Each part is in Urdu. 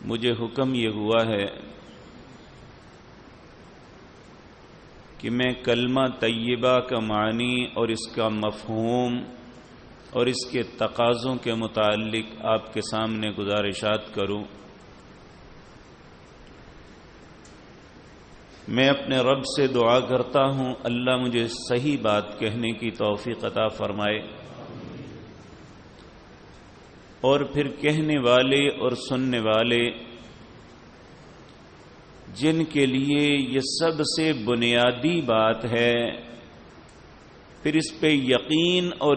مجھے حکم یہ ہوا ہے کہ میں کلمہ طیبہ کا معنی اور اس کا مفہوم اور اس کے تقاضوں کے متعلق آپ کے سامنے گزارشات کروں۔ میں اپنے رب سے دعا کرتا ہوں اللہ مجھے صحیح بات کہنے کی توفیق عطا فرمائے، اور پھر کہنے والے اور سننے والے جن کے لیے یہ سب سے بنیادی بات ہے، پھر اس پہ یقین اور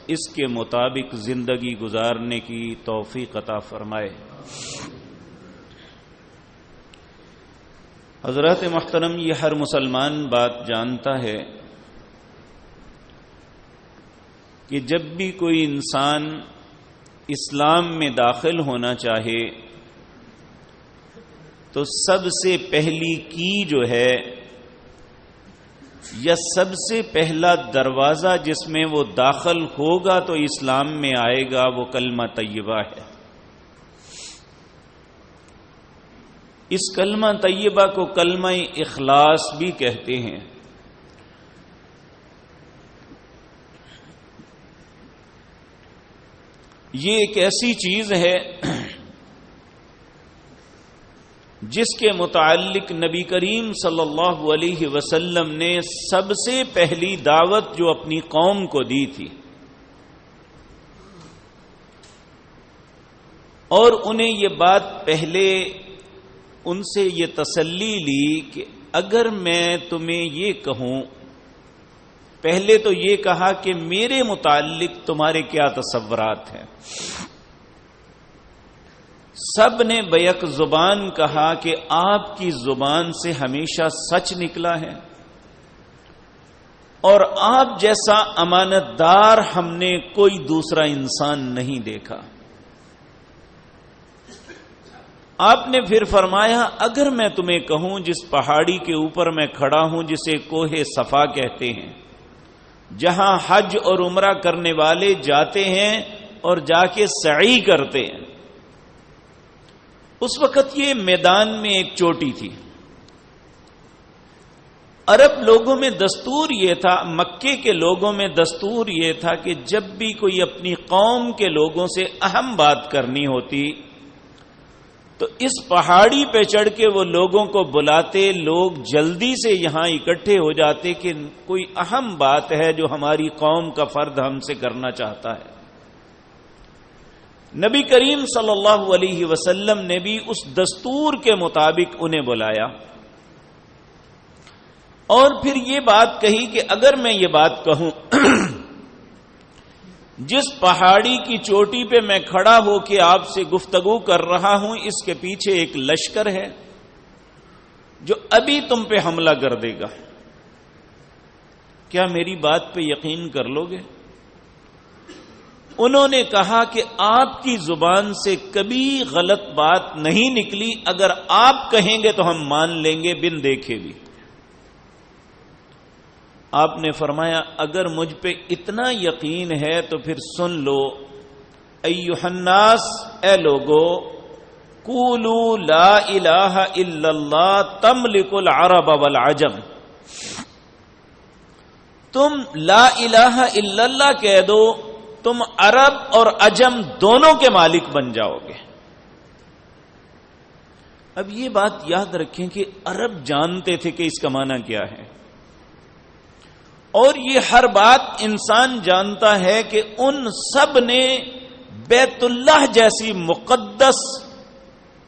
اس کے مطابق زندگی گزارنے کی توفیق عطا فرمائے۔ حضرات محترم، یہ ہر مسلمان بات جانتا ہے کہ جب بھی کوئی انسان اسلام میں داخل ہونا چاہے تو سب سے پہلی کی جو ہے یا سب سے پہلا دروازہ جس میں وہ داخل ہوگا تو اسلام میں آئے گا وہ کلمہ طیبہ ہے۔ اس کلمہ طیبہ کو کلمہ اخلاص بھی کہتے ہیں۔ یہ ایک ایسی چیز ہے جس کے متعلق نبی کریم صلی اللہ علیہ وسلم نے سب سے پہلی دعوت جو اپنی قوم کو دی تھی، اور انہیں یہ بات پہلے ان سے یہ تسلی لی کہ اگر میں تمہیں یہ کہوں، پہلے تو یہ کہا کہ میرے متعلق تمہارے کیا تصورات ہیں۔ سب نے بیک زبان کہا کہ آپ کی زبان سے ہمیشہ سچ نکلا ہے، اور آپ جیسا امانت دار ہم نے کوئی دوسرا انسان نہیں دیکھا۔ آپ نے پھر فرمایا اگر میں تمہیں کہوں جس پہاڑی کے اوپر میں کھڑا ہوں جسے کوہ صفا کہتے ہیں، جہاں حج اور عمرہ کرنے والے جاتے ہیں اور جا کے سعی کرتے ہیں، اس وقت یہ میدان میں ایک چوٹی تھی۔ عرب لوگوں میں دستور یہ تھا، مکے کے لوگوں میں دستور یہ تھا کہ جب بھی کوئی اپنی قوم کے لوگوں سے اہم بات کرنی ہوتی تو اس پہاڑی پہ چڑھ کے وہ لوگوں کو بلاتے، لوگ جلدی سے یہاں اکٹھے ہو جاتے کہ کوئی اہم بات ہے جو ہماری قوم کا فرد ہم سے کرنا چاہتا ہے۔ نبی کریم صلی اللہ علیہ وسلم نے بھی اس دستور کے مطابق انہیں بلایا، اور پھر یہ بات کہی کہ اگر میں یہ بات کہوں جس پہاڑی کی چوٹی پہ میں کھڑا ہو کے آپ سے گفتگو کر رہا ہوں اس کے پیچھے ایک لشکر ہے جو ابھی تم پہ حملہ کر دے گا، کیا میری بات پہ یقین کر لو گے؟ انہوں نے کہا کہ آپ کی زبان سے کبھی غلط بات نہیں نکلی، اگر آپ کہیں گے تو ہم مان لیں گے بن دیکھے بھی۔ آپ نے فرمایا اگر مجھ پہ اتنا یقین ہے تو پھر سن لو، ایھا الناس، اے لوگو، قولوا لا الہ الا اللہ تملک العرب والعجم، تم لا الہ الا اللہ کہہ دو، تم عرب اور عجم دونوں کے مالک بن جاؤ گے۔ اب یہ بات یاد رکھیں کہ عرب جانتے تھے کہ اس کا معنی کیا ہے، اور یہ ہر بات انسان جانتا ہے کہ ان سب نے بیت اللہ جیسی مقدس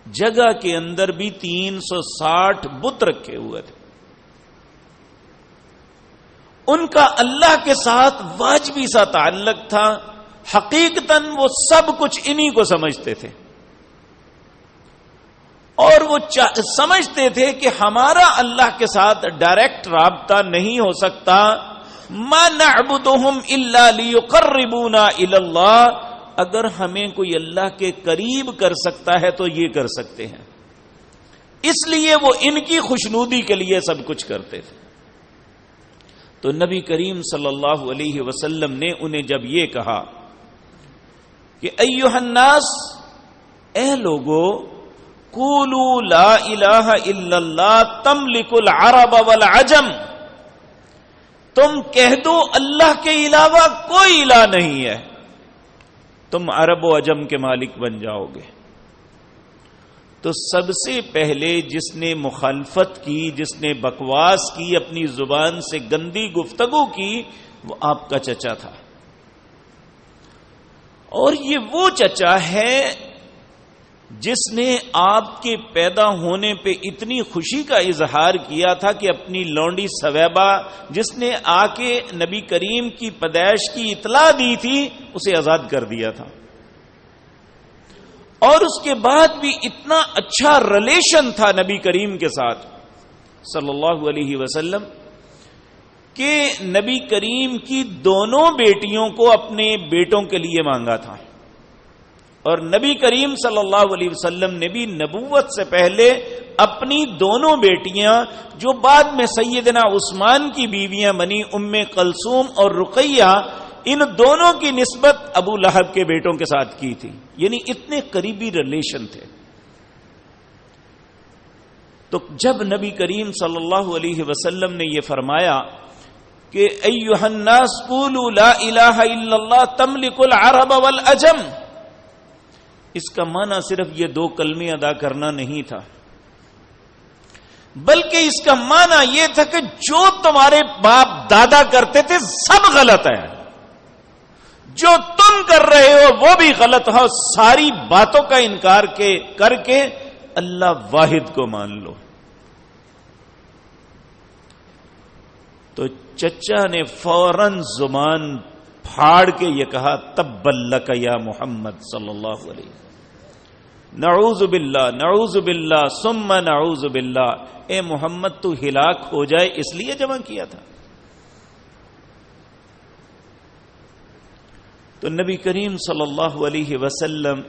جگہ کے اندر بھی 360 بت رکھے ہوئے تھے، ان کا اللہ کے ساتھ واجبی سا تعلق تھا، حقیقتاً وہ سب کچھ انہی کو سمجھتے تھے، اور وہ سمجھتے تھے کہ ہمارا اللہ کے ساتھ ڈائریکٹ رابطہ نہیں ہو سکتا، ما نعبدهم الا ليقربونا الى اللہ، اگر ہمیں کوئی اللہ کے قریب کر سکتا ہے تو یہ کر سکتے ہیں، اس لیے وہ ان کی خوشنودی کے لیے سب کچھ کرتے تھے۔ تو نبی کریم صلی اللہ علیہ وسلم نے انہیں جب یہ کہا کہ ایھا الناس، اے لوگو، قولوا لا الہ الا اللہ تملک العرب والعجم، تم کہہ دو اللہ کے علاوہ کوئی الہ نہیں ہے، تم عرب و عجم کے مالک بن جاؤ گے۔ تو سب سے پہلے جس نے مخالفت کی، جس نے بکواس کی، اپنی زبان سے گندی گفتگو کی، وہ آپ کا چچا تھا۔ اور یہ وہ چچا ہے جس نے آپ کے پیدا ہونے پہ اتنی خوشی کا اظہار کیا تھا کہ اپنی لونڈی سویبہ، جس نے آ کے نبی کریم کی پیدائش کی اطلاع دی تھی، اسے آزاد کر دیا تھا۔ اور اس کے بعد بھی اتنا اچھا ریلیشن تھا نبی کریم کے ساتھ صلی اللہ علیہ وسلم کہ نبی کریم کی دونوں بیٹیوں کو اپنے بیٹوں کے لیے مانگا تھا۔ اور نبی کریم صلی اللہ علیہ وسلم نے بھی نبوت سے پہلے اپنی دونوں بیٹیاں، جو بعد میں سیدنا عثمان کی بیویاں بنی، ام کلثوم اور رقیہ، ان دونوں کی نسبت ابو لہب کے بیٹوں کے ساتھ کی تھی، یعنی اتنے قریبی ریلیشن تھے۔ تو جب نبی کریم صلی اللہ علیہ وسلم نے یہ فرمایا کہ ایھا الناس قولوا لا الہ الا اللہ تملک العرب والعجم، اس کا معنی صرف یہ دو کلمے ادا کرنا نہیں تھا، بلکہ اس کا معنی یہ تھا کہ جو تمہارے باپ دادا کرتے تھے سب غلط ہے، جو تم کر رہے ہو وہ بھی غلط ہے، ساری باتوں کا انکار کر کے اللہ واحد کو مان لو۔ تو چچا نے فوراً زبان پھاڑ کے یہ کہا تبا لک یا محمد صلی اللہ علیہ وسلم، نعوذ باللہ نعوذ باللہ ثم نعوذ باللہ، اے محمد تو ہلاک ہو جائے اس لیے جمع کیا تھا۔ تو نبی کریم صلی اللہ علیہ وسلم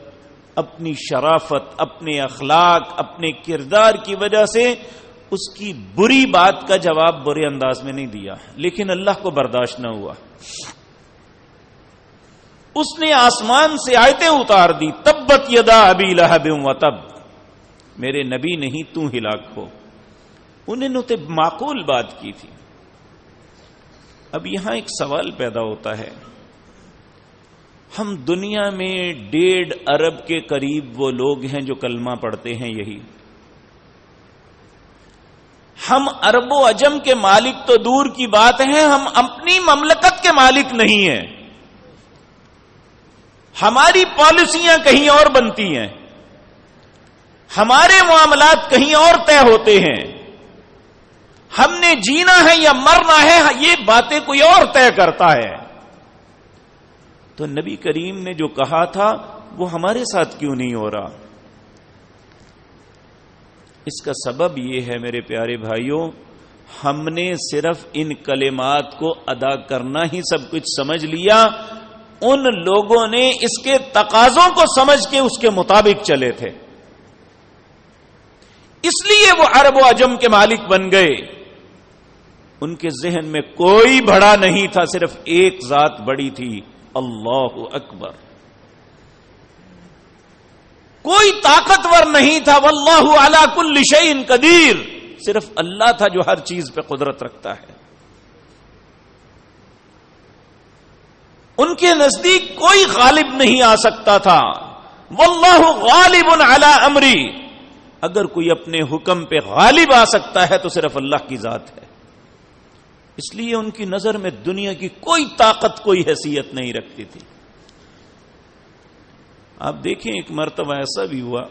اپنی شرافت، اپنے اخلاق، اپنے کردار کی وجہ سے اس کی بری بات کا جواب برے انداز میں نہیں دیا، لیکن اللہ کو برداشت نہ ہوا، اس نے آسمان سے آیتیں اتار دی، تبت یدا ابی لہب وتب، میرے نبی نہیں تو ہلاک ہو۔ انہوں نے تو معقول بات کی تھی۔ اب یہاں ایک سوال پیدا ہوتا ہے، ہم دنیا میں 1.5 ارب کے قریب وہ لوگ ہیں جو کلمہ پڑھتے ہیں، یہی ہم عرب و عجم کے مالک تو دور کی بات ہے، ہم اپنی مملکت کے مالک نہیں ہیں، ہماری پالیسیاں کہیں اور بنتی ہیں، ہمارے معاملات کہیں اور طے ہوتے ہیں، ہم نے جینا ہے یا مرنا ہے یہ باتیں کوئی اور طے کرتا ہے۔ تو نبی کریم نے جو کہا تھا وہ ہمارے ساتھ کیوں نہیں ہو رہا؟ اس کا سبب یہ ہے میرے پیارے بھائیوں، ہم نے صرف ان کلمات کو ادا کرنا ہی سب کچھ سمجھ لیا، ان لوگوں نے اس کے تقاضوں کو سمجھ کے اس کے مطابق چلے تھے، اس لیے وہ عرب و عجم کے مالک بن گئے۔ ان کے ذہن میں کوئی بڑا نہیں تھا، صرف ایک ذات بڑی تھی، اللہ اکبر۔ کوئی طاقتور نہیں تھا، واللہ علی کل شیء قدیر، صرف اللہ تھا جو ہر چیز پہ قدرت رکھتا ہے۔ ان کے نزدیک کوئی غالب نہیں آ سکتا تھا، واللہ غالب علی امری، اگر کوئی اپنے حکم پہ غالب آ سکتا ہے تو صرف اللہ کی ذات ہے۔ اس لیے ان کی نظر میں دنیا کی کوئی طاقت، کوئی حیثیت نہیں رکھتی تھی۔ آپ دیکھیں ایک مرتبہ ایسا بھی ہوا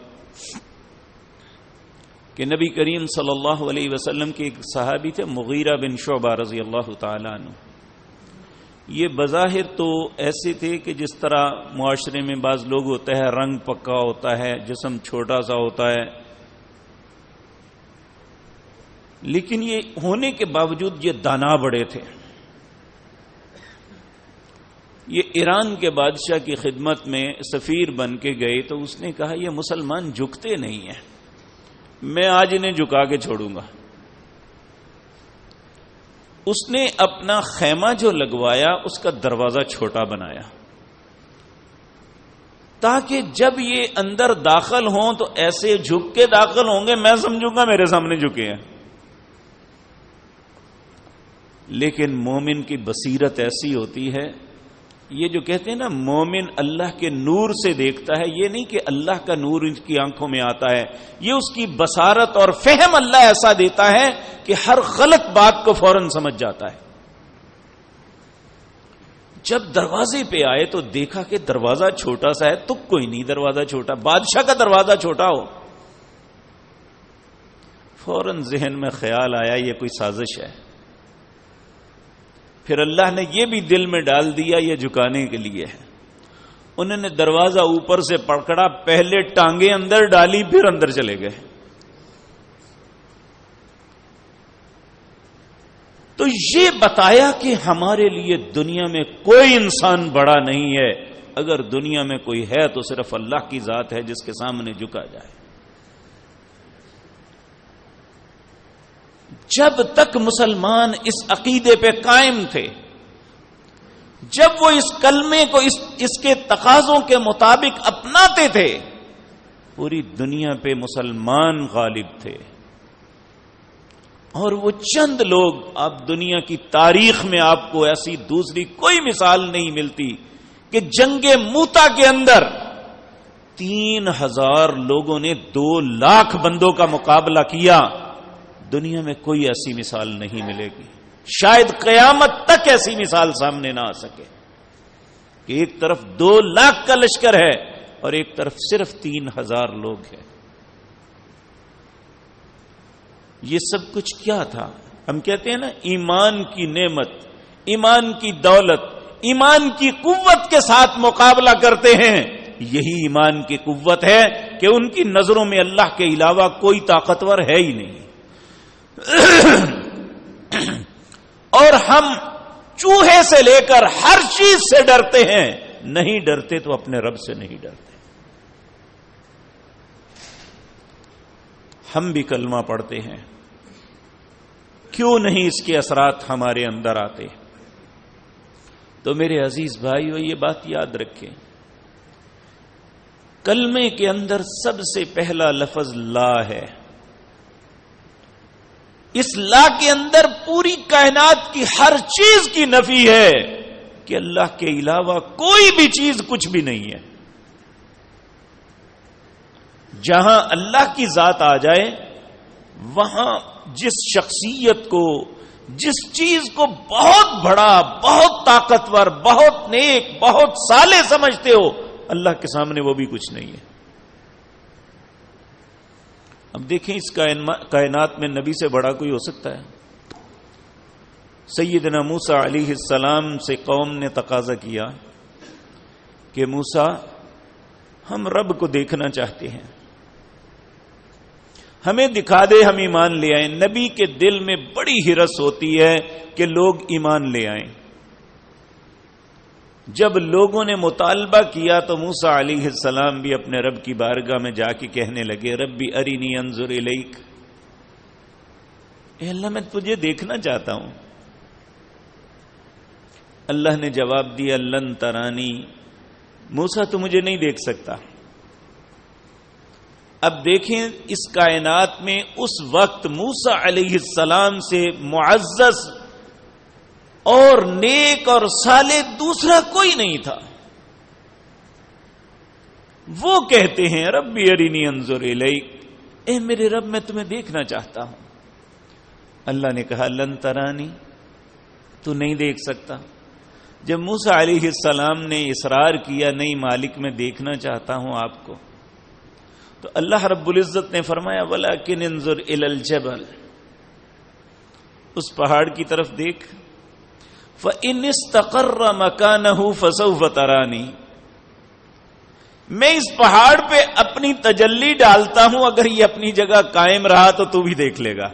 کہ نبی کریم صلی اللہ علیہ وسلم کے ایک صحابی تھے مغیرہ بن شعبہ رضی اللہ تعالی عنہ۔ یہ بظاہر تو ایسے تھے کہ جس طرح معاشرے میں بعض لوگ ہوتا ہے، رنگ پکا ہوتا ہے، جسم چھوٹا سا ہوتا ہے، لیکن یہ ہونے کے باوجود یہ دانا بڑے تھے۔ یہ ایران کے بادشاہ کی خدمت میں سفیر بن کے گئے تو اس نے کہا یہ مسلمان جھکتے نہیں ہیں، میں آج انہیں جھکا کے چھوڑوں گا۔ اس نے اپنا خیمہ جو لگوایا اس کا دروازہ چھوٹا بنایا تاکہ جب یہ اندر داخل ہوں تو ایسے جھک کے داخل ہوں گے میں سمجھوں گا میرے سامنے جھکے ہیں. لیکن مومن کی بصیرت ایسی ہوتی ہے، یہ جو کہتے ہیں نا مومن اللہ کے نور سے دیکھتا ہے، یہ نہیں کہ اللہ کا نور ان کی آنکھوں میں آتا ہے، یہ اس کی بصارت اور فہم اللہ ایسا دیتا ہے کہ ہر غلط بات کو فوراً سمجھ جاتا ہے. جب دروازے پہ آئے تو دیکھا کہ دروازہ چھوٹا سا ہے، تو کوئی نہیں دروازہ چھوٹا، بادشاہ کا دروازہ چھوٹا ہو. فوراً ذہن میں خیال آیا یہ کوئی سازش ہے. پھر اللہ نے یہ بھی دل میں ڈال دیا یہ جھکانے کے لیے ہے. انہوں نے دروازہ اوپر سے پکڑا، پہلے ٹانگیں اندر ڈالی، پھر اندر چلے گئے. تو یہ بتایا کہ ہمارے لیے دنیا میں کوئی انسان بڑا نہیں ہے، اگر دنیا میں کوئی ہے تو صرف اللہ کی ذات ہے جس کے سامنے جھکا جائے. جب تک مسلمان اس عقیدے پہ قائم تھے، جب وہ اس کلمے کو اس کے تقاضوں کے مطابق اپناتے تھے، پوری دنیا پہ مسلمان غالب تھے. اور وہ چند لوگ، اب دنیا کی تاریخ میں آپ کو ایسی دوسری کوئی مثال نہیں ملتی کہ جنگ موتا کے اندر 3000 لوگوں نے 2 لاکھ بندوں کا مقابلہ کیا. دنیا میں کوئی ایسی مثال نہیں ملے گی، شاید قیامت تک ایسی مثال سامنے نہ آ سکے کہ ایک طرف 2 لاکھ کا لشکر ہے اور ایک طرف صرف 3000 لوگ ہیں. یہ سب کچھ کیا تھا؟ ہم کہتے ہیں نا ایمان کی نعمت، ایمان کی دولت، ایمان کی قوت کے ساتھ مقابلہ کرتے ہیں. یہی ایمان کی قوت ہے کہ ان کی نظروں میں اللہ کے علاوہ کوئی طاقتور ہے ہی نہیں. اور ہم چوہے سے لے کر ہر چیز سے ڈرتے ہیں، نہیں ڈرتے تو اپنے رب سے نہیں ڈرتے. ہم بھی کلمہ پڑھتے ہیں، کیوں نہیں اس کے اثرات ہمارے اندر آتے؟ تو میرے عزیز بھائیو یہ بات یاد رکھیں، کلمے کے اندر سب سے پہلا لفظ لا ہے. اس لا کے اندر پوری کائنات کی ہر چیز کی نفی ہے کہ اللہ کے علاوہ کوئی بھی چیز کچھ بھی نہیں ہے. جہاں اللہ کی ذات آ جائے وہاں جس شخصیت کو، جس چیز کو بہت بڑا، بہت طاقتور، بہت نیک، بہت صالح سمجھتے ہو، اللہ کے سامنے وہ بھی کچھ نہیں ہے. اب دیکھیں اس کائنات میں نبی سے بڑا کوئی ہو سکتا ہے؟ سیدنا موسیٰ علیہ السلام سے قوم نے تقاضا کیا کہ موسیٰ ہم رب کو دیکھنا چاہتے ہیں، ہمیں دکھا دے، ہم ایمان لے آئیں. نبی کے دل میں بڑی حرص ہوتی ہے کہ لوگ ایمان لے آئیں. جب لوگوں نے مطالبہ کیا تو موسیٰ علیہ السلام بھی اپنے رب کی بارگاہ میں جا کے کہنے لگے ربی ارینی انظر الیک، اے اللہ میں تجھے دیکھنا چاہتا ہوں. اللہ نے جواب دیا لن ترانی، موسیٰ تو مجھے نہیں دیکھ سکتا. اب دیکھیں اس کائنات میں اس وقت موسیٰ علیہ السلام سے معزز اور نیک اور صالح دوسرا کوئی نہیں تھا. وہ کہتے ہیں ربی ارینی انظر الیک، اے میرے رب میں تمہیں دیکھنا چاہتا ہوں. اللہ نے کہا لن ترانی، تو نہیں دیکھ سکتا. جب موسیٰ علیہ السلام نے اصرار کیا نہیں مالک میں دیکھنا چاہتا ہوں آپ کو، تو اللہ رب العزت نے فرمایا وَلَكِنْ انظر إِلَى الْجَبَلِ، اس پہاڑ کی طرف دیکھ. فَإِنِ اسْتَقَرَّ مَكَانَهُ فَسَوْفَ تَرَانِي، میں اس پہاڑ پہ اپنی تجلی ڈالتا ہوں، اگر یہ اپنی جگہ قائم رہا تو بھی دیکھ لے گا.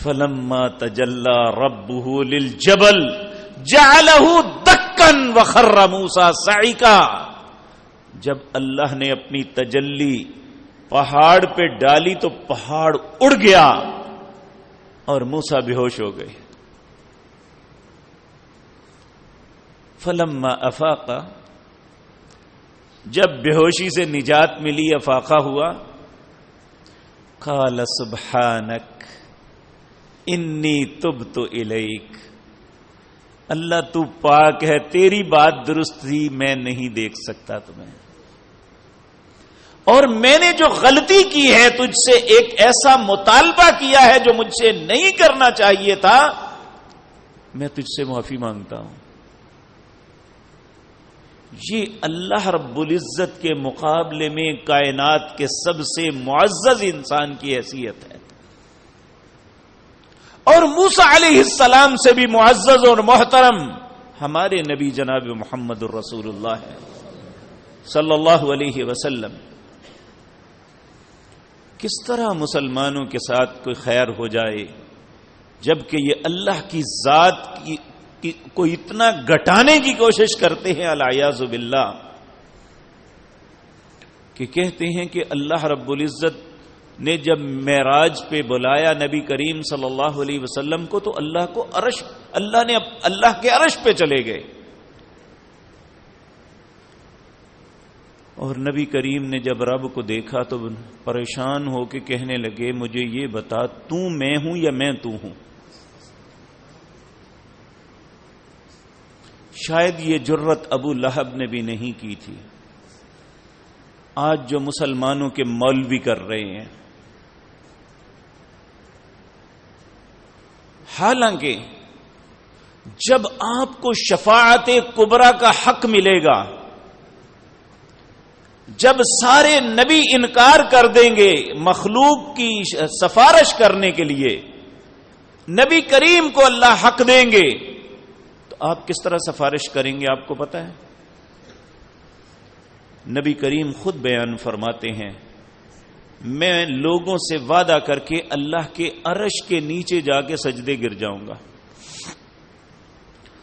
فَلَمَّا تَجَلَّى رَبُّهُ لِلْجَبَلِ جَعَلَهُ دَكًّا وَخَرَّ مُوسَىٰ صَعِقًا، جب اللہ نے اپنی تجلی پہاڑ پہ ڈالی تو پہاڑ اڑ گیا اور موسیٰ بے ہوش ہو گئے. فلما افاق، جب بے ہوشی سے نجات ملی، افاقہ ہوا، قال سبحانک انی تبت الیک، اللہ تو پاک ہے، تیری بات درست تھی، میں نہیں دیکھ سکتا تمہیں، اور میں نے جو غلطی کی ہے تجھ سے، ایک ایسا مطالبہ کیا ہے جو مجھ سے نہیں کرنا چاہیے تھا، میں تجھ سے معافی مانگتا ہوں۔ یہ اللہ رب العزت کے مقابلے میں کائنات کے سب سے معزز انسان کی حیثیت ہے، اور موسیٰ علیہ السلام سے بھی معزز اور محترم ہمارے نبی جناب محمد الرسول اللہ صلی اللہ علیہ وسلم۔ کس طرح مسلمانوں کے ساتھ کوئی خیر ہو جائے جبکہ یہ اللہ کی ذات کو اتنا گھٹانے کی کوشش کرتے ہیں، العیاذ باللہ، کہ کہتے ہیں کہ اللہ رب العزت نے جب معراج پہ بلایا نبی کریم صلی اللہ علیہ وسلم کو تو اللہ کے عرش پہ چلے گئے، اور نبی کریم نے جب رب کو دیکھا تو پریشان ہو کے کہنے لگے مجھے یہ بتا تو میں ہوں یا میں تو ہوں؟ شاید یہ جرت ابو لہب نے بھی نہیں کی تھی، آج جو مسلمانوں کے مولوی کر رہے ہیں۔ حالانکہ جب آپ کو شفاعت کبریٰ کا حق ملے گا، جب سارے نبی انکار کر دیں گے مخلوق کی سفارش کرنے کے لیے، نبی کریم کو اللہ حق دیں گے، تو آپ کس طرح سفارش کریں گے؟ آپ کو پتہ ہے؟ نبی کریم خود بیان فرماتے ہیں میں لوگوں سے وعدہ کر کے اللہ کے عرش کے نیچے جا کے سجدے گر جاؤں گا،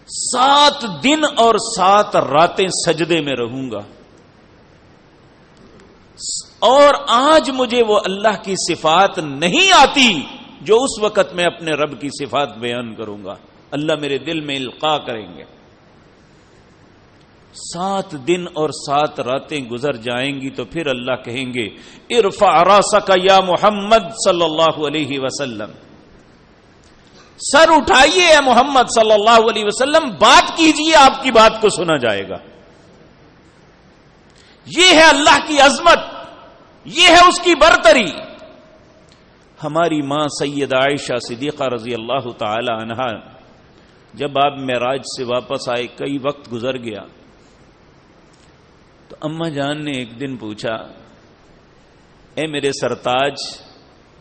7 دن اور 7 راتیں سجدے میں رہوں گا، اور آج مجھے وہ اللہ کی صفات نہیں آتی جو اس وقت میں اپنے رب کی صفات بیان کروں گا، اللہ میرے دل میں القاء کریں گے۔ 7 دن اور 7 راتیں گزر جائیں گی تو پھر اللہ کہیں گے ارفع راسک یا محمد صلی اللہ علیہ وسلم، سر اٹھائیے اے محمد صلی اللہ علیہ وسلم، بات کیجئے، آپ کی بات کو سنا جائے گا۔ یہ ہے اللہ کی عظمت، یہ ہے اس کی برتری۔ ہماری ماں سیدہ عائشہ صدیقہ رضی اللہ تعالی عنہا جب آپ معراج سے واپس آئے، کئی وقت گزر گیا، تو اماں جان نے ایک دن پوچھا اے میرے سرتاج،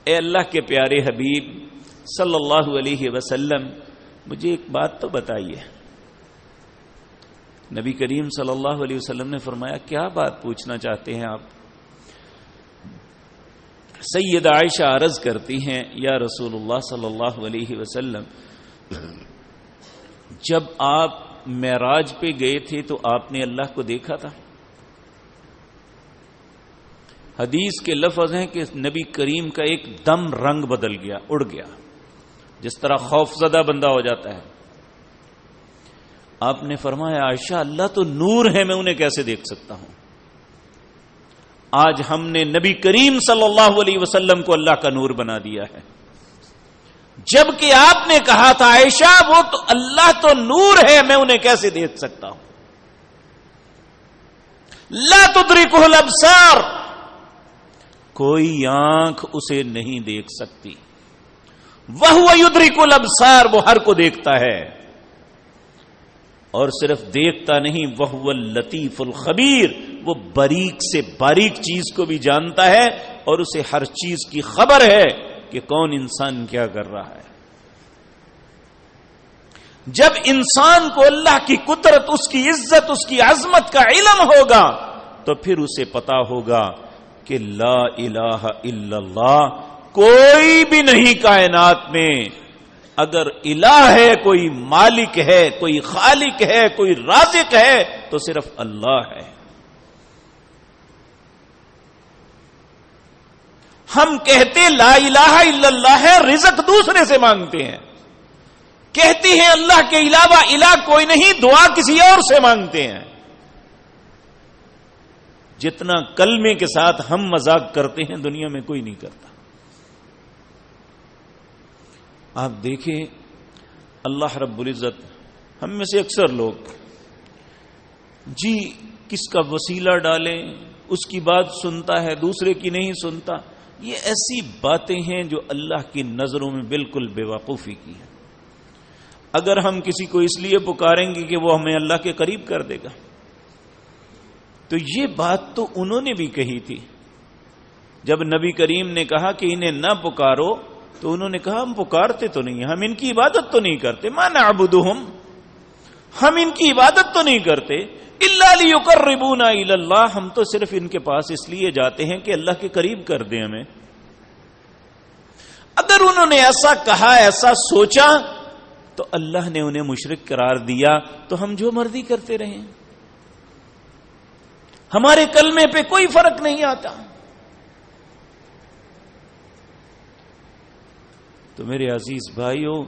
اے اللہ کے پیارے حبیب صلی اللہ علیہ وسلم، مجھے ایک بات تو بتائیے۔ نبی کریم صلی اللہ علیہ وسلم نے فرمایا کیا بات پوچھنا چاہتے ہیں آپ؟ سیدہ عائشہ عرض کرتی ہیں یا رسول اللہ صلی اللہ علیہ وسلم، جب آپ معراج پہ گئے تھے تو آپ نے اللہ کو دیکھا تھا؟ حدیث کے لفظ ہیں کہ نبی کریم کا ایک دم رنگ بدل گیا، اڑ گیا، جس طرح خوف زدہ بندہ ہو جاتا ہے۔ آپ نے فرمایا عائشہ اللہ تو نور ہے، میں انہیں کیسے دیکھ سکتا ہوں؟ آج ہم نے نبی کریم صلی اللہ علیہ وسلم کو اللہ کا نور بنا دیا ہے، جبکہ آپ نے کہا تھا عائشہ وہ تو اللہ تو نور ہے، میں انہیں کیسے دیکھ سکتا ہوں؟ لا تدرکہ الابصار، کوئی آنکھ اسے نہیں دیکھ سکتی، وہو یدرک الابصار، وہ ہر کو دیکھتا ہے، اور صرف دیکھتا نہیں، وہو اللطیف الخبیر، وہ باریک سے باریک چیز کو بھی جانتا ہے اور اسے ہر چیز کی خبر ہے کہ کون انسان کیا کر رہا ہے۔ جب انسان کو اللہ کی قدرت، اس کی عزت، اس کی عظمت کا علم ہوگا تو پھر اسے پتا ہوگا کہ لا الہ الا اللہ، کوئی بھی نہیں کائنات میں، اگر الہ ہے، کوئی مالک ہے، کوئی خالق ہے، کوئی رازق ہے تو صرف اللہ ہے۔ ہم کہتے لا الہ الا اللہ ہے، رزق دوسرے سے مانگتے ہیں، کہتے ہیں اللہ کے علاوہ الہ کوئی نہیں، دعا کسی اور سے مانگتے ہیں. جتنا کلمے کے ساتھ ہم مذاق کرتے ہیں دنیا میں کوئی نہیں کرتا. آپ دیکھیں اللہ رب العزت ہم میں سے اکثر لوگ جی کس کا وسیلہ ڈالیں اس کی بات سنتا ہے دوسرے کی نہیں سنتا. یہ ایسی باتیں ہیں جو اللہ کی نظروں میں بالکل بے وقوفی کی ہیں. اگر ہم کسی کو اس لیے پکاریں گے کہ وہ ہمیں اللہ کے قریب کر دے گا، تو یہ بات تو انہوں نے بھی کہی تھی. جب نبی کریم نے کہا کہ انہیں نہ پکارو تو انہوں نے کہا ہم پکارتے تو نہیں، ہم ان کی عبادت تو نہیں کرتے. ما نعبدہم، ہم ان کی عبادت تو نہیں کرتے. الا لیقربونا الی اللہ، ہم تو صرف ان کے پاس اس لیے جاتے ہیں کہ اللہ کے قریب کر دیں ہمیں. اگر انہوں نے ایسا کہا ایسا سوچا تو اللہ نے انہیں مشرک قرار دیا تو ہم جو مرضی کرتے رہیں، ہمارے کلمے پہ کوئی فرق نہیں آتا. تو میرے عزیز بھائیوں،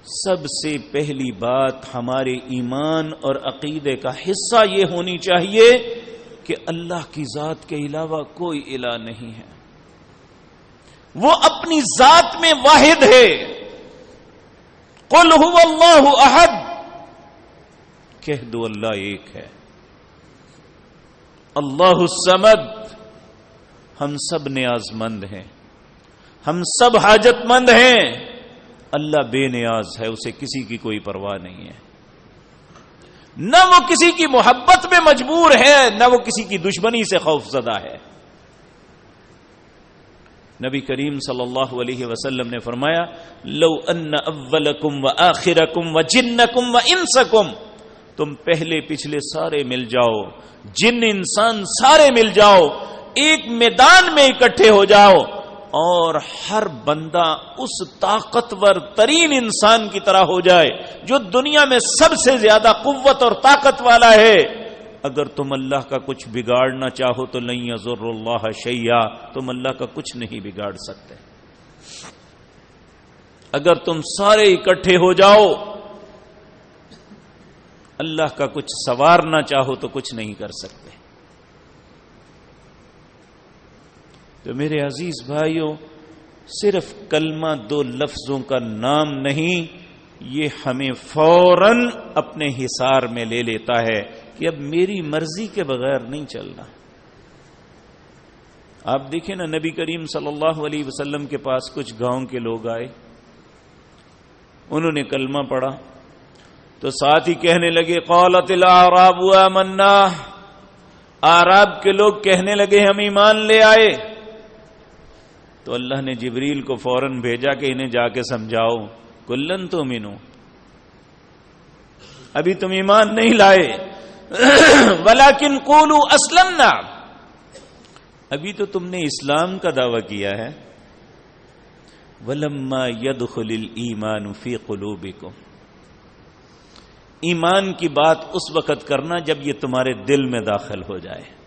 سب سے پہلی بات ہمارے ایمان اور عقیدے کا حصہ یہ ہونی چاہیے کہ اللہ کی ذات کے علاوہ کوئی الہ نہیں ہے. وہ اپنی ذات میں واحد ہے. قل هو اللہ احد، کہہ دو اللہ ایک ہے. اللہ الصمد، ہم سب نیاز مند ہیں، ہم سب حاجت مند ہیں. اللہ بے نیاز ہے، اسے کسی کی کوئی پرواہ نہیں ہے. نہ وہ کسی کی محبت میں مجبور ہے، نہ وہ کسی کی دشمنی سے خوف زدہ ہے. نبی کریم صلی اللہ علیہ وسلم نے فرمایا لو ان اولکم وآخرکم وجنکم وانسکم، تم پہلے پچھلے سارے مل جاؤ، جن انسان سارے مل جاؤ، ایک میدان میں اکٹھے ہو جاؤ، اور ہر بندہ اس طاقتور ترین انسان کی طرح ہو جائے جو دنیا میں سب سے زیادہ قوت اور طاقت والا ہے، اگر تم اللہ کا کچھ بگاڑنا چاہو تو لن یضر اللہ شیئا، تم اللہ کا کچھ نہیں بگاڑ سکتے. اگر تم سارے اکٹھے ہو جاؤ، اللہ کا کچھ سنوارنا چاہو تو کچھ نہیں کر سکتے. تو میرے عزیز بھائیوں، صرف کلمہ دو لفظوں کا نام نہیں، یہ ہمیں فوراً اپنے حصار میں لے لیتا ہے کہ اب میری مرضی کے بغیر نہیں چلنا. آپ دیکھیں نا، نبی کریم صلی اللہ علیہ وسلم کے پاس کچھ گاؤں کے لوگ آئے، انہوں نے کلمہ پڑھا تو ساتھ ہی کہنے لگے قالت الاعراب آمنا، اعراب کے لوگ کہنے لگے ہم ایمان لے آئے. تو اللہ نے جبریل کو فوراً بھیجا کہ انہیں جا کے سمجھاؤ کلن تؤمنو، ابھی تم ایمان نہیں لائے، ولیکن قولوا اسلمنا، ابھی تو تم نے اسلام کا دعویٰ کیا ہے. ولما يدخل الایمان فی قلوبکم، ایمان کی بات اس وقت کرنا جب یہ تمہارے دل میں داخل ہو جائے،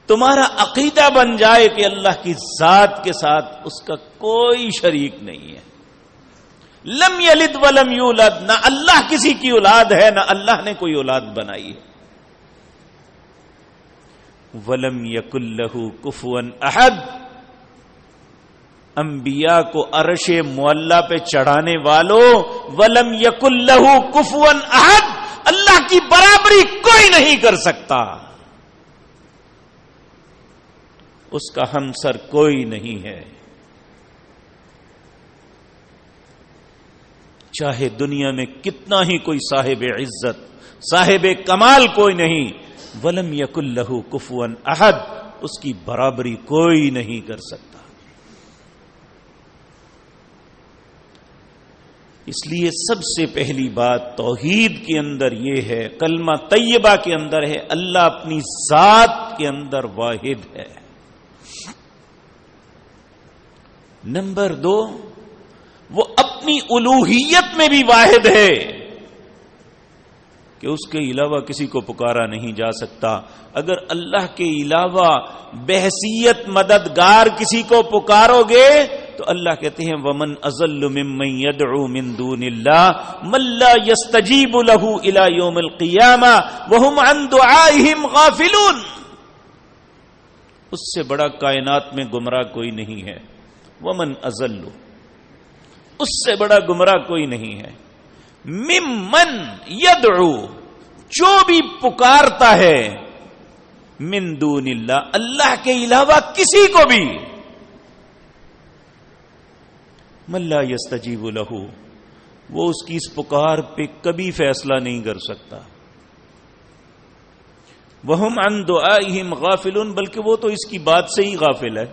تمہارا عقیدہ بن جائے کہ اللہ کی ذات کے ساتھ اس کا کوئی شریک نہیں ہے. لم یلد ولم یولد، نہ اللہ کسی کی اولاد ہے نہ اللہ نے کوئی اولاد بنائی ہے. ولم یکن لہ کفوا احد، انبیاء کو عرش معلی پہ چڑھانے والوں، ولم یکن لہ کفوا احد، اللہ کی برابری کوئی نہیں کر سکتا، اس کا ہمسر کوئی نہیں ہے. چاہے دنیا میں کتنا ہی کوئی صاحب عزت صاحب کمال کوئی نہیں، ولم یکن لہ کفوا احد، اس کی برابری کوئی نہیں کر سکتا. اس لیے سب سے پہلی بات توحید کے اندر یہ ہے، کلمہ طیبہ کے اندر ہے، اللہ اپنی ذات کے اندر واحد ہے. نمبر 2، وہ اپنی الوہیت میں بھی واحد ہے کہ اس کے علاوہ کسی کو پکارا نہیں جا سکتا. اگر اللہ کے علاوہ بحیثیت مددگار کسی کو پکارو گے تو اللہ کہتے ہیں ومن اضل ممن يدعو من دون اللہ من لا يستجیب له الى یوم القیامہ وهم عن دعائهم غافلون. اس سے بڑا کائنات میں گمراہ کوئی نہیں ہے. ومن اضل، اس سے بڑا گمراہ کوئی نہیں ہے. ممن يدعو، جو بھی پکارتا ہے، من دون اللہ، اللہ کے علاوہ کسی کو بھی، من لا یستجیب لہ، وہ اس کی اس پکار پہ کبھی فیصلہ نہیں کر سکتا. وہم عن دعائہم غافلون، بلکہ وہ تو اس کی بات سے ہی غافل ہے.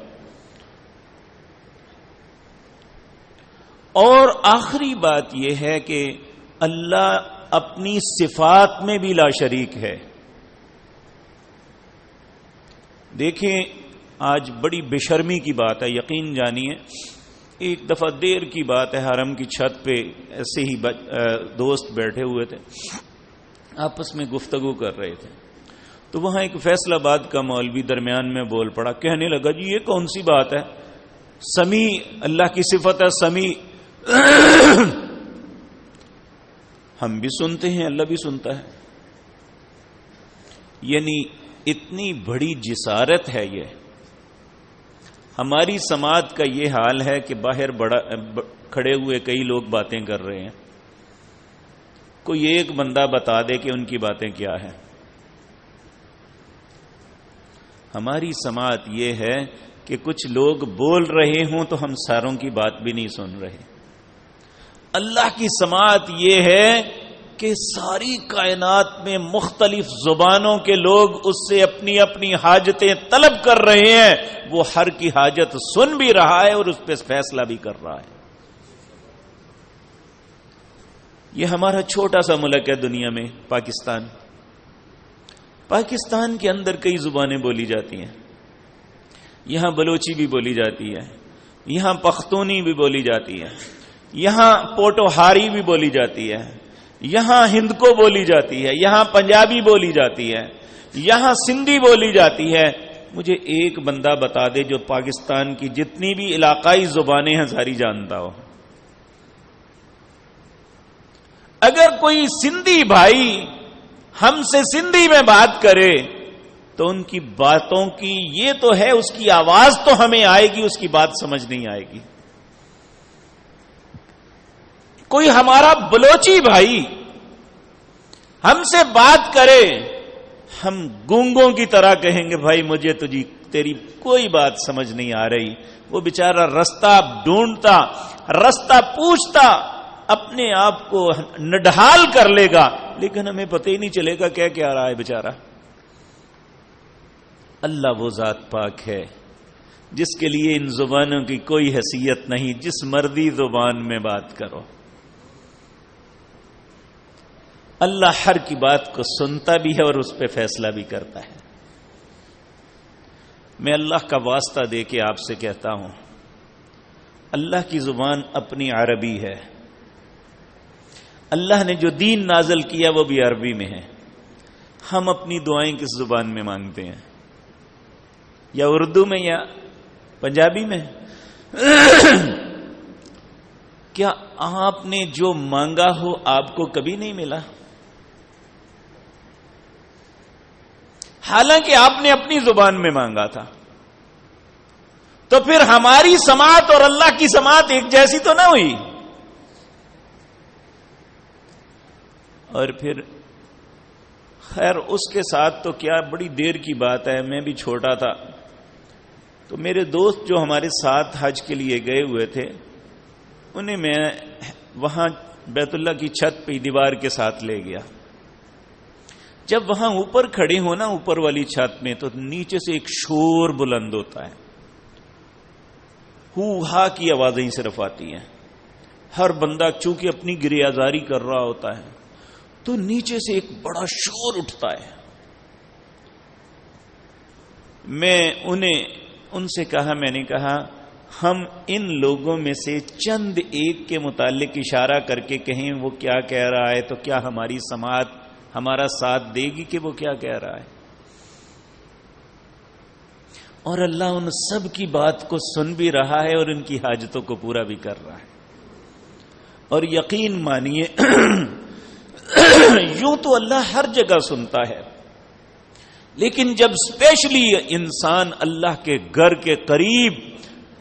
اور آخری بات یہ ہے کہ اللہ اپنی صفات میں بھی لا شریک ہے. دیکھیں آج بڑی بے شرمی کی بات ہے، یقین جانیے. ایک دفعہ دیر کی بات ہے، حرم کی چھت پہ ایسے ہی دوست بیٹھے ہوئے تھے، آپس میں گفتگو کر رہے تھے. تو وہاں ایک فیصل آباد کا مولوی درمیان میں بول پڑا، کہنے لگا جی یہ کون سی بات ہے، سمیع اللہ کی صفت ہے، سمیع ہم بھی سنتے ہیں، اللہ بھی سنتا ہے. یعنی اتنی بڑی جسارت ہے یہ. ہماری سماعت کا یہ حال ہے کہ باہر کھڑے ہوئے کئی لوگ باتیں کر رہے ہیں، کوئی ایک بندہ بتا دے کہ ان کی باتیں کیا ہیں. ہماری سماعت یہ ہے کہ کچھ لوگ بول رہے ہوں تو ہم ساروں کی بات بھی نہیں سن رہے. اللہ کی سماعت یہ ہے کہ ساری کائنات میں مختلف زبانوں کے لوگ اس سے اپنی اپنی حاجتیں طلب کر رہے ہیں، وہ ہر کی حاجت سن بھی رہا ہے اور اس پہ فیصلہ بھی کر رہا ہے. یہ ہمارا چھوٹا سا ملک ہے دنیا میں، پاکستان. پاکستان کے اندر کئی زبانیں بولی جاتی ہیں. یہاں بلوچی بھی بولی جاتی ہے، یہاں پختونی بھی بولی جاتی ہے، یہاں پوٹوہاری بھی بولی جاتی ہے، یہاں ہند کو بولی جاتی ہے، یہاں پنجابی بولی جاتی ہے، یہاں سندھی بولی جاتی ہے. مجھے ایک بندہ بتا دے جو پاکستان کی جتنی بھی علاقائی زبانیں ہیں ساری جانتا ہو. اگر کوئی سندھی بھائی ہم سے سندھی میں بات کرے تو ان کی باتوں کی یہ تو ہے، اس کی آواز تو ہمیں آئے گی، اس کی بات سمجھ نہیں آئے گی. کوئی ہمارا بلوچی بھائی ہم سے بات کرے، ہم گونگوں کی طرح کہیں گے بھائی مجھے تیری کوئی بات سمجھ نہیں آ رہی. وہ بیچارہ رستہ ڈھونڈتا، رستہ پوچھتا، اپنے آپ کو نڈھال کر لے گا، لیکن ہمیں پتہ ہی نہیں چلے گا کیا رہا ہے بیچارہ. اللہ وہ ذات پاک ہے جس کے لیے ان زبانوں کی کوئی حیثیت نہیں، جس مرضی زبان میں بات کرو. اللہ ہر کی بات کو سنتا بھی ہے اور اس پہ فیصلہ بھی کرتا ہے. میں اللہ کا واسطہ دے کے آپ سے کہتا ہوں، اللہ کی زبان اپنی عربی ہے. اللہ نے جو دین نازل کیا وہ بھی عربی میں ہے. ہم اپنی دعائیں کس زبان میں مانگتے ہیں؟ یا اردو میں یا پنجابی میں؟ کیا آپ نے جو مانگا ہو آپ کو کبھی نہیں ملا؟ حالانکہ آپ نے اپنی زبان میں مانگا تھا. تو پھر ہماری سماعت اور اللہ کی سماعت ایک جیسی تو نہ ہوئی. اور پھر خیر اس کے ساتھ تو کیا بڑی دیر کی بات ہے، میں بھی چھوٹا تھا تو میرے دوست جو ہمارے ساتھ حج کے لیے گئے ہوئے تھے انہیں میں وہاں بیت اللہ کی چھت پہ دیوار کے ساتھ لے گیا. جب وہاں اوپر کھڑے ہو نا اوپر والی چھت میں تو نیچے سے ایک شور بلند ہوتا ہے، ہو ہا کی آوازیں صرف آتی ہیں. ہر بندہ چونکہ اپنی گریازاری کر رہا ہوتا ہے تو نیچے سے ایک بڑا شور اٹھتا ہے. میں ان سے کہا، میں نے کہا ہم ان لوگوں میں سے چند ایک کے متعلق اشارہ کر کے کہیں وہ کیا کہہ رہا ہے تو کیا ہماری سماعت ہمارا ساتھ دے گی کہ وہ کیا کہہ رہا ہے؟ اور اللہ ان سب کی بات کو سن بھی رہا ہے اور ان کی حاجتوں کو پورا بھی کر رہا ہے. اور یقین مانیے یوں تو اللہ ہر جگہ سنتا ہے، لیکن جب اسپیشلی انسان اللہ کے گھر کے قریب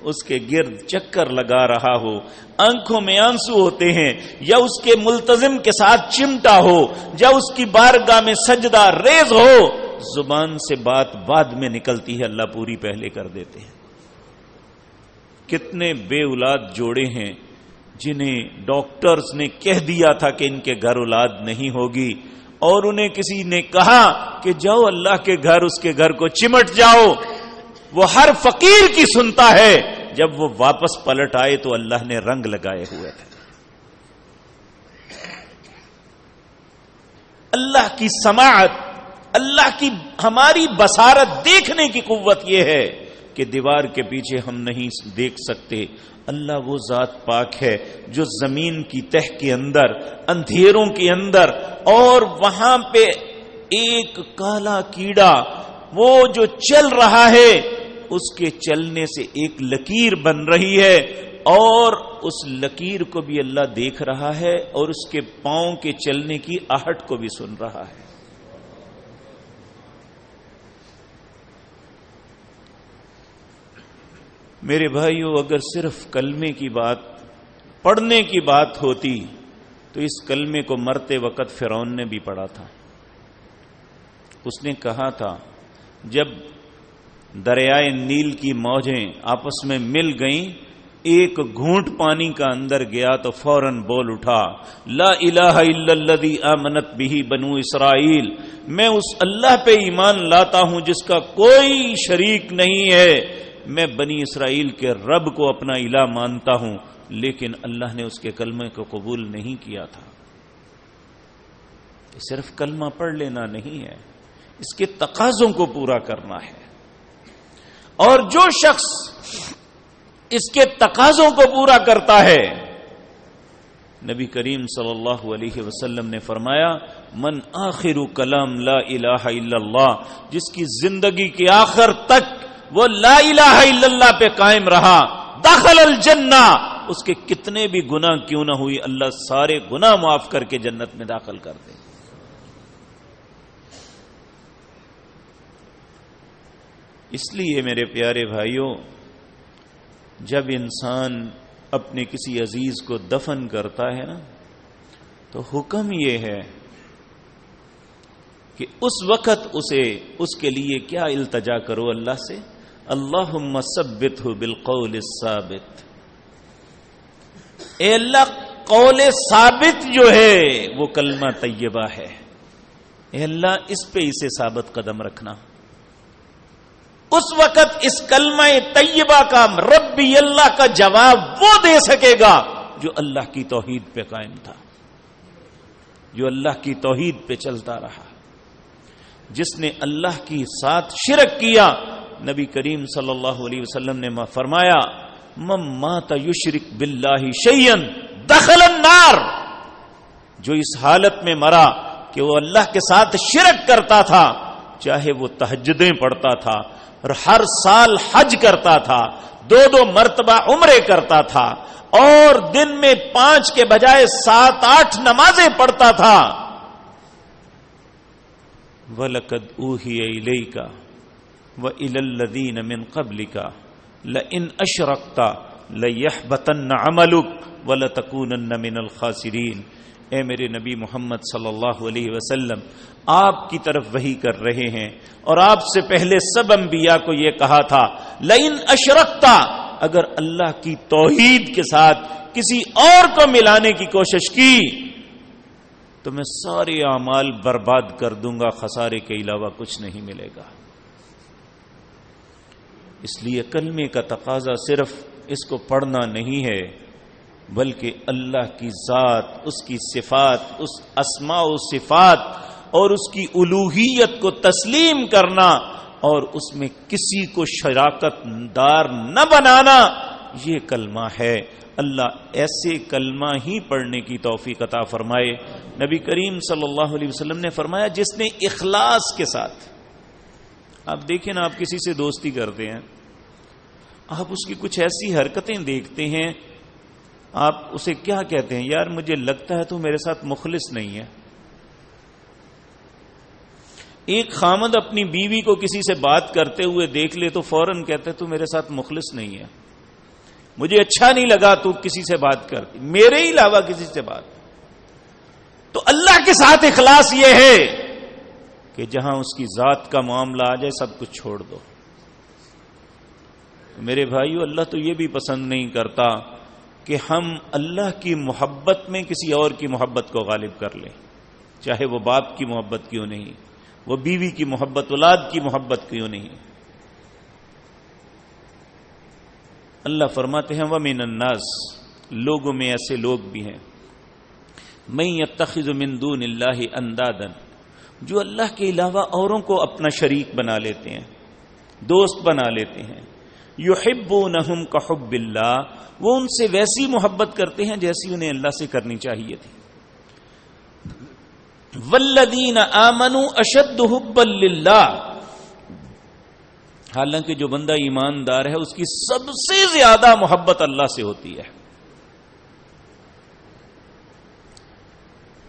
اس کے گرد چکر لگا رہا ہو، آنکھوں میں آنسو ہوتے ہیں، یا اس کے ملتزم کے ساتھ چمٹا ہو، یا اس کی بارگاہ میں سجدہ ریز ہو، زبان سے بات بعد میں نکلتی ہے، اللہ پوری پہلے کر دیتے ہیں. کتنے بے اولاد جوڑے ہیں جنہیں ڈاکٹرز نے کہہ دیا تھا کہ ان کے گھر اولاد نہیں ہوگی، اور انہیں کسی نے کہا کہ جاؤ اللہ کے گھر، اس کے گھر کو چمٹ جاؤ. وہ ہر فقیر کی سنتا ہے. جب وہ واپس پلٹ آئے تو اللہ نے رنگ لگائے ہوئے تھے. اللہ کی سماعت، اللہ کی ہماری بصارت، دیکھنے کی قوت یہ ہے کہ دیوار کے پیچھے ہم نہیں دیکھ سکتے. اللہ وہ ذات پاک ہے جو زمین کی تہ کے اندر، اندھیروں کے اندر، اور وہاں پہ ایک کالا کیڑا وہ جو چل رہا ہے، اس کے چلنے سے ایک لکیر بن رہی ہے، اور اس لکیر کو بھی اللہ دیکھ رہا ہے، اور اس کے پاؤں کے چلنے کی آہٹ کو بھی سن رہا ہے. میرے بھائیو، اگر صرف کلمے کی بات، پڑھنے کی بات ہوتی تو اس کلمے کو مرتے وقت فرعون نے بھی پڑھا تھا. اس نے کہا تھا جب دریائے نیل کی موجیں آپس میں مل گئیں، ایک گھونٹ پانی کا اندر گیا تو فوراً بول اٹھا، لا الہ الا الذی آمنت بہ بنو اسرائیل، میں اس اللہ پہ ایمان لاتا ہوں جس کا کوئی شریک نہیں ہے، میں بنی اسرائیل کے رب کو اپنا الہ مانتا ہوں. لیکن اللہ نے اس کے کلمے کو قبول نہیں کیا تھا. صرف کلمہ پڑھ لینا نہیں ہے، اس کے تقاضوں کو پورا کرنا ہے. اور جو شخص اس کے تقاضوں کو پورا کرتا ہے، نبی کریم صلی اللہ علیہ وسلم نے فرمایا، من آخر کلام لا الہ الا اللہ، جس کی زندگی کے آخر تک وہ لا الہ الا اللہ پہ قائم رہا، دخل الجنہ، اس کے کتنے بھی گناہ کیوں نہ ہوئی، اللہ سارے گناہ معاف کر کے جنت میں داخل کر دے. اس لیے میرے پیارے بھائیوں، جب انسان اپنے کسی عزیز کو دفن کرتا ہے نا، تو حکم یہ ہے کہ اس وقت اس کے لیے کیا التجا کرو اللہ سے، اللہم ثبتہ بالقول الثابت. اے اللہ، قول ثابت جو ہے وہ کلمہ طیبہ ہے، اے اللہ اس پہ اسے ثابت قدم رکھنا. اس وقت اس کلمہ طیبہ کا ربی اللہ کا جواب وہ دے سکے گا جو اللہ کی توحید پہ قائم تھا، جو اللہ کی توحید پہ چلتا رہا. جس نے اللہ کی ساتھ شرک کیا، نبی کریم صلی اللہ علیہ وسلم نے فرمایا، من مات یشرک باللہ شیئا دخل النار، جو اس حالت میں مرا کہ وہ اللہ کے ساتھ شرک کرتا تھا، چاہے وہ تہجدیں پڑھتا تھا اور ہر سال حج کرتا تھا، 2 مرتبہ عمرے کرتا تھا، اور دن میں 5 کے بجائے 7-8 نمازیں پڑھتا تھا، وَلَقَدْ أُوحِيَ إِلَيْكَ وَإِلَى الَّذِينَ مِنْ قَبْلِكَ لَئِنْ أَشْرَكْتَ لَيَحْبَطَنَّ عَمَلُكَ وَلَتَكُونَنَّ مِنَ الْخَاسِرِينَ. اے میرے نبی محمد صلی اللہ علیہ وسلم، آپ کی طرف وحی کر رہے ہیں، اور آپ سے پہلے سب انبیاء کو یہ کہا تھا، لئن اشرکتا، اگر اللہ کی توحید کے ساتھ کسی اور کو ملانے کی کوشش کی تو میں سارے اعمال برباد کر دوں گا، خسارے کے علاوہ کچھ نہیں ملے گا. اس لیے کلمے کا تقاضا صرف اس کو پڑھنا نہیں ہے، بلکہ اللہ کی ذات، اس کی صفات، اس اسماء و صفات اور اس کی الوہیت کو تسلیم کرنا، اور اس میں کسی کو شراکت دار نہ بنانا، یہ کلمہ ہے. اللہ ایسے کلمہ ہی پڑھنے کی توفیق عطا فرمائے. نبی کریم صلی اللہ علیہ وسلم نے فرمایا، جس نے اخلاص کے ساتھ آپ دیکھیں نا، آپ کسی سے دوستی کرتے ہیں، آپ اس کی کچھ ایسی حرکتیں دیکھتے ہیں، آپ اسے کیا کہتے ہیں؟ یار مجھے لگتا ہے تو میرے ساتھ مخلص نہیں ہے۔ ایک خامد اپنی بیوی کو کسی سے بات کرتے ہوئے دیکھ لے تو فوراً کہتے تو میرے ساتھ مخلص نہیں ہے، مجھے اچھا نہیں لگا تو کسی سے بات کرتی، میرے ہی علاوہ کسی سے بات۔ تو اللہ کے ساتھ اخلاص یہ ہے کہ جہاں اس کی ذات کا معاملہ آ جائے سب کچھ چھوڑ دو۔ میرے بھائیو، اللہ تو یہ بھی پسند نہیں کرتا کہ ہم اللہ کی محبت میں کسی اور کی محبت کو غالب کر لیں، چاہے وہ باپ کی محبت کیوں نہیں، وہ بیوی کی محبت، اولاد کی محبت کیوں نہیں۔ اللہ فرماتے ہیں وَمِنَ النَّاسِ، لوگوں میں ایسے لوگ بھی ہیں، مَن يَتَّخِذُ مِن دُونِ اللَّهِ أَندَادًا، جو اللہ کے علاوہ اوروں کو اپنا شریک بنا لیتے ہیں، دوست بنا لیتے ہیں، يُحِبُّونَهُمْ كَحُبِّ اللَّهِ، وہ ان سے ویسی محبت کرتے ہیں جیسی انہیں اللہ سے کرنی چاہیے تھی۔ وَالَّذِينَ آمَنُوا أَشَدُّ حُبًّا لِلَّهِ، حالانکہ جو بندہ ایماندار ہے اس کی سب سے زیادہ محبت اللہ سے ہوتی ہے۔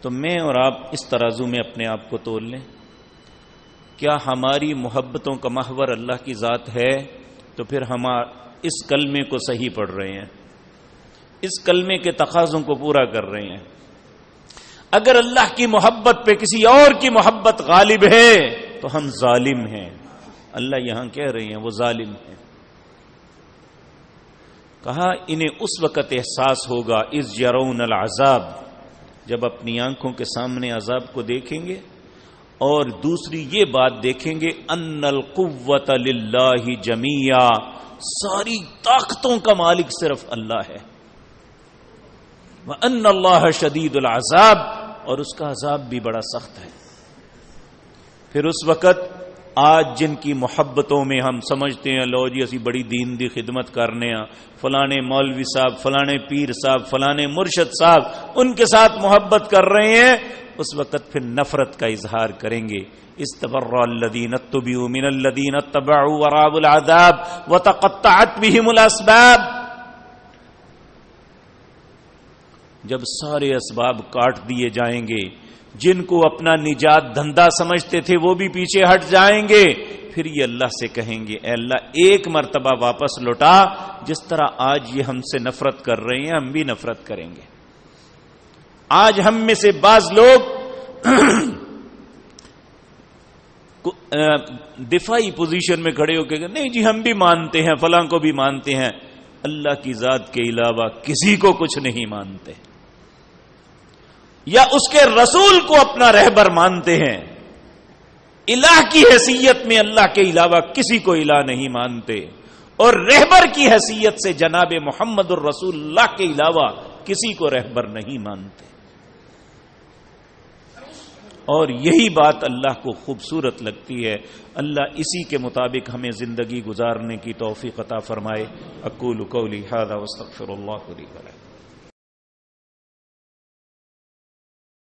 تو میں اور آپ اس ترازو میں اپنے آپ کو تول لیں، کیا ہماری محبتوں کا محور اللہ کی ذات ہے؟ تو پھر ہم اس کلمے کو صحیح پڑھ رہے ہیں، اس کلمے کے تقاضوں کو پورا کر رہے ہیں۔ اگر اللہ کی محبت پہ کسی اور کی محبت غالب ہے تو ہم ظالم ہیں۔ اللہ یہاں کہہ رہے ہیں وہ ظالم ہیں۔ کہا انہیں اس وقت احساس ہوگا اذ یرون العذاب، جب اپنی آنکھوں کے سامنے عذاب کو دیکھیں گے، اور دوسری یہ بات دیکھیں گے ان القوۃ للہ جمیعا، ساری طاقتوں کا مالک صرف اللہ ہے، وان اللہ شدید العذاب، اور اس کا عذاب بھی بڑا سخت ہے۔ پھر اس وقت آج جن کی محبتوں میں ہم سمجھتے ہیں لو جی اسی بڑی دین دی خدمت کرنے ہاں، فلانے مولوی صاحب، فلانے پیر صاحب، فلانے مرشد صاحب، ان کے ساتھ محبت کر رہے ہیں، اس وقت پھر نفرت کا اظہار کریں گے۔ استبرأ الذین اتبعوا من الذین اتبعوا ورأوا العذاب وتقطعت بهم الاسباب، جب سارے اسباب کاٹ دیے جائیں گے، جن کو اپنا نجات دھندا سمجھتے تھے وہ بھی پیچھے ہٹ جائیں گے، پھر یہ اللہ سے کہیں گے اے اللہ ایک مرتبہ واپس لوٹا، جس طرح آج یہ ہم سے نفرت کر رہے ہیں ہم بھی نفرت کریں گے۔ آج ہم میں سے بعض لوگ دفاعی پوزیشن میں کھڑے ہو کے نہیں جی ہم بھی مانتے ہیں، فلاں کو بھی مانتے ہیں، اللہ کی ذات کے علاوہ کسی کو کچھ نہیں مانتے، یا اس کے رسول کو اپنا رہبر مانتے ہیں، الہ کی حیثیت میں اللہ کے علاوہ کسی کو الہ نہیں مانتے، اور رہبر کی حیثیت سے جناب محمد الرسول اللہ کے علاوہ کسی کو رہبر نہیں مانتے۔ اور یہی بات اللہ کو خوبصورت لگتی ہے۔ اللہ اسی کے مطابق ہمیں زندگی گزارنے کی توفیق عطا فرمائے۔ اقول قولی ھذا واستغفر اللہ لی ولکم۔